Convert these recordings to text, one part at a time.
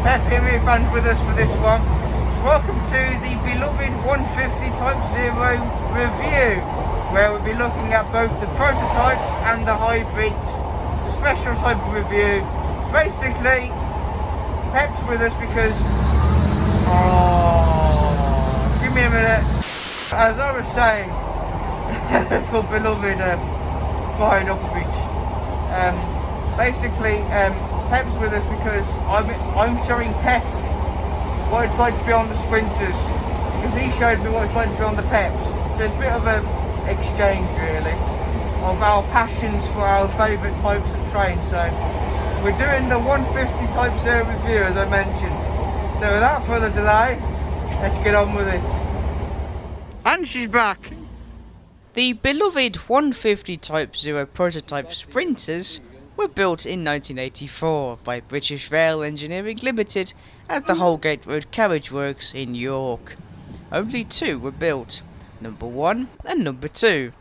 Pep Emu Fans with us for this one. Welcome to the beloved 150 Type 0 review, where we'll be looking at both the prototypes and the hybrids. It's a special type of review. So basically, Pep's with us because... give me a minute. As I was saying, for beloved flying up a beach. Pep's with us because I'm showing Pep what it's like to be on the sprinters, because he showed me what it's like to be on the Peps. So it's a bit of an exchange really of our passions for our favourite types of trains. So we're doing the 150 Type 0 review as I mentioned. So without further delay, let's get on with it. And she's back. The beloved 150 Type 0 prototype sprinters were built in 1984 by British Rail Engineering Limited at the Holgate Road Carriage Works in York. Only two were built, number 1 and number 2,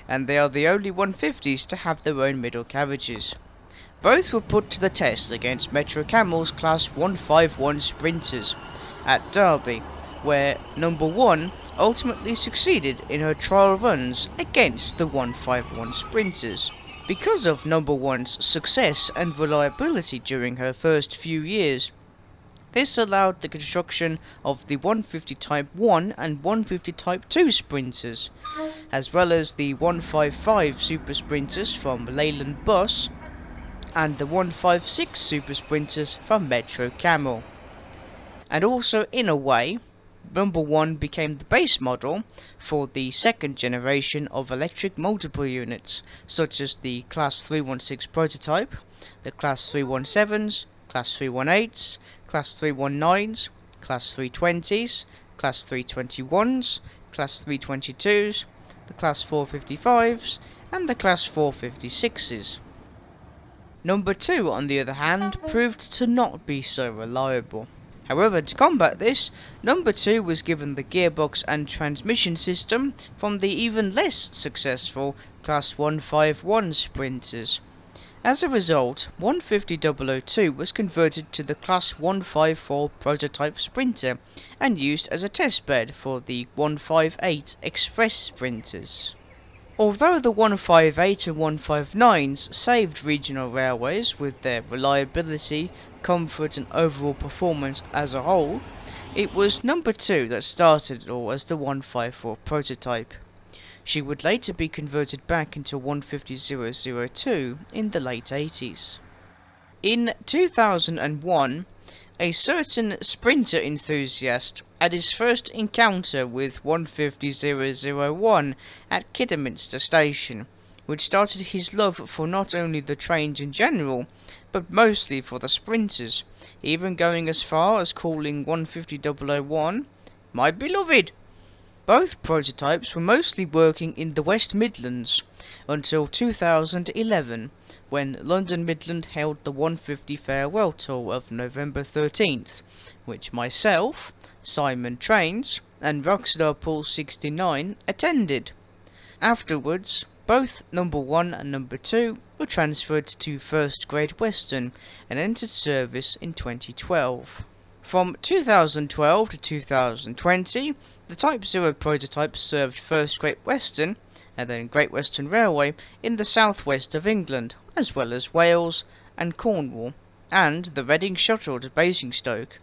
and they are the only 150s to have their own middle carriages. Both were put to the test against Metro Camel's Class 151 sprinters at Derby, where number 1 ultimately succeeded in her trial runs against the 151 sprinters. Because of number 1's success and reliability during her first few years, this allowed the construction of the 150 Type 1 and 150 Type 2 sprinters, as well as the 155 super sprinters from Leyland Bus and the 156 super sprinters from Metro Camel. And also, in a way, number 1 became the base model for the second generation of electric multiple units, such as the Class 316 prototype, the Class 317s, Class 318s, Class 319s, Class 320s, Class 321s, Class 322s, the Class 455s, and the Class 456s. Number 2, on the other hand, proved to not be so reliable. However, to combat this, number 2 was given the gearbox and transmission system from the even less successful Class 151 sprinters. As a result, 150.002 was converted to the Class 154 prototype sprinter and used as a testbed for the 158 express sprinters. Although the 158 and 159s saved regional railways with their reliability, comfort and overall performance as a whole, it was number 2 that started it all as the 154 prototype. She would later be converted back into 150.002 in the late 80s. In 2001, a certain sprinter enthusiast had his first encounter with 150.001 at Kidderminster Station, which started his love for not only the trains in general, but mostly for the sprinters, even going as far as calling 150.001 "my beloved." Both prototypes were mostly working in the West Midlands until 2011, when London Midland held the 150 farewell tour of November 13th, which myself, Simon Trains, and Rockstar Pool 69 attended. Afterwards, both number 1 and number 2 were transferred to First Great Western and entered service in 2012. From 2012 to 2020, the Type 0 prototype served First Great Western and then Great Western Railway in the southwest of England, as well as Wales and Cornwall, and the Reading Shuttle to Basingstoke.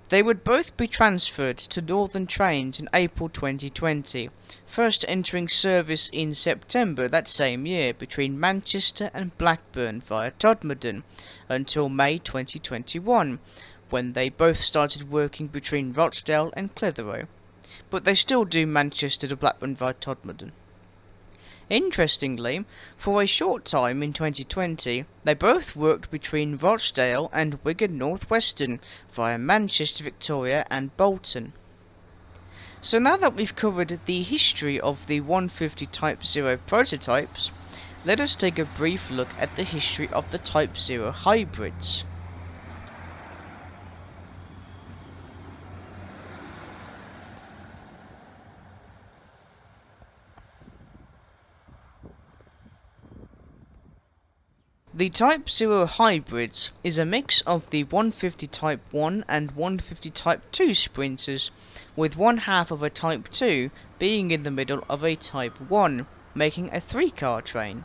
They would both be transferred to Northern Trains in April 2020, first entering service in September that same year between Manchester and Blackburn via Todmorden, until May 2021, when they both started working between Rochdale and Clitheroe, but they still do Manchester to Blackburn via Todmorden. Interestingly, for a short time in 2020, they both worked between Rochdale and Wigan North Western via Manchester, Victoria and Bolton. So now that we've covered the history of the 150 Type 0 prototypes, let us take a brief look at the history of the Type 0 hybrids. The Type 0 hybrids is a mix of the 150 Type 1 and 150 Type 2 sprinters, with one half of a Type 2 being in the middle of a Type 1, making a 3-car train.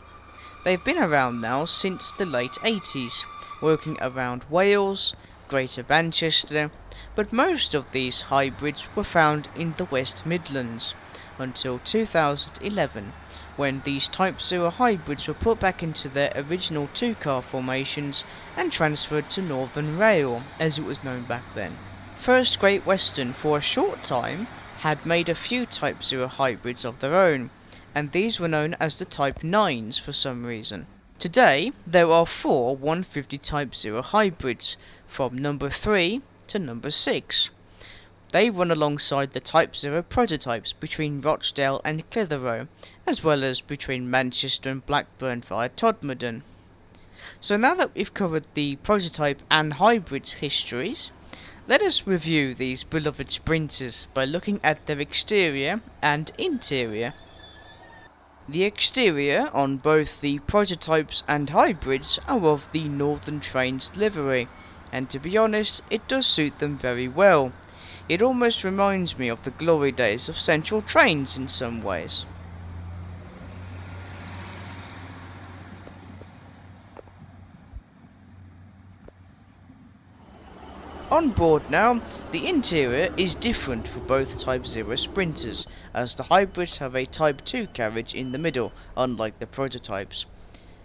They've been around now since the late 80s, working around Wales, Greater Manchester, but most of these hybrids were found in the West Midlands until 2011, when these Type 0 hybrids were put back into their original 2-car formations and transferred to Northern Rail, as it was known back then. First Great Western, for a short time, had made a few Type 0 hybrids of their own, and these were known as the Type 9s for some reason. Today, there are 4 150 Type 0 hybrids, from number 3 to number 6. They run alongside the Type 0 prototypes between Rochdale and Clitheroe, as well as between Manchester and Blackburn via Todmorden. So now that we've covered the prototype and hybrids histories, let us review these beloved sprinters by looking at their exterior and interior. The exterior on both the prototypes and hybrids are of the Northern Trains livery, and to be honest, it does suit them very well. It almost reminds me of the glory days of Central Trains in some ways. On board now, the interior is different for both Type 0 sprinters, as the hybrids have a Type 2 carriage in the middle, unlike the prototypes.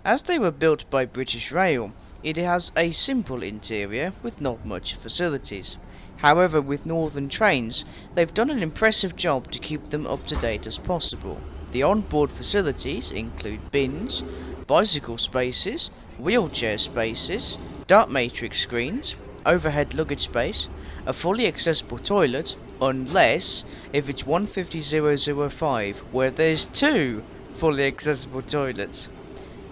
As they were built by British Rail, it has a simple interior with not much facilities. However, with Northern Trains, they've done an impressive job to keep them up to date as possible. The onboard facilities include bins, bicycle spaces, wheelchair spaces, dart matrix screens, overhead luggage space, a fully accessible toilet, unless if it's 150.005, where there's 2 fully accessible toilets,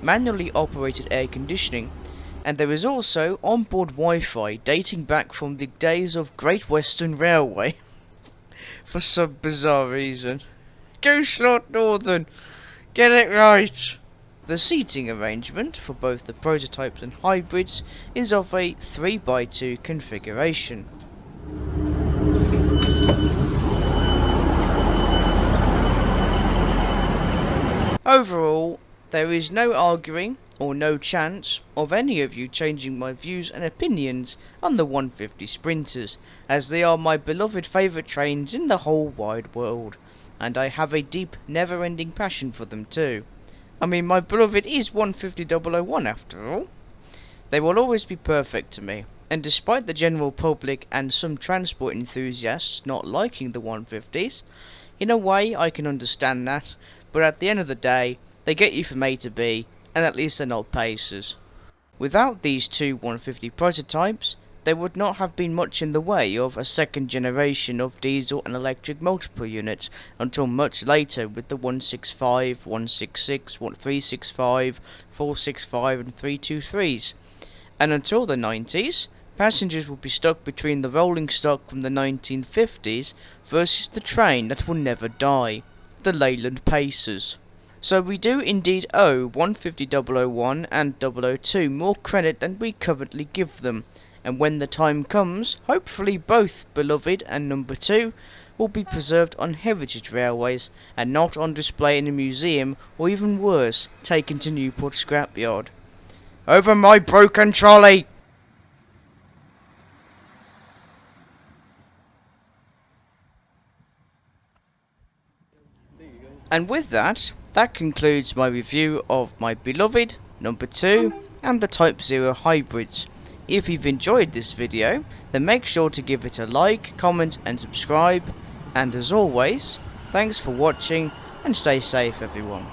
manually operated air conditioning, and there is also onboard Wi-Fi dating back from the days of Great Western Railway for some bizarre reason. Go Slot Northern! Get it right! The seating arrangement for both the prototypes and hybrids is of a 3x2 configuration. Overall, there is no arguing or no chance of any of you changing my views and opinions on the 150 sprinters, as they are my beloved favourite trains in the whole wide world, and I have a deep, never-ending passion for them too. I mean, my beloved is 150.001 after all. They will always be perfect to me, and despite the general public and some transport enthusiasts not liking the 150s, in a way I can understand that, but at the end of the day, they get you from A to B, and at least they're not pacers. Without these two 150 prototypes, there would not have been much in the way of a second generation of diesel and electric multiple units until much later with the 165, 166, 365, 465 and 323s. And until the 90s, passengers would be stuck between the rolling stock from the 1950s versus the train that will never die, the Leyland Pacers. So we do indeed owe 150.001 and 002 more credit than we currently give them, and when the time comes, hopefully both Beloved and number 2 will be preserved on heritage railways and not on display in a museum, or even worse, taken to Newport Scrapyard. Over my broken trolley! And with that, that concludes my review of my Beloved, number 2, and the Type 0 hybrids. If you've enjoyed this video, then make sure to give it a like, comment and subscribe. And as always, thanks for watching and stay safe everyone.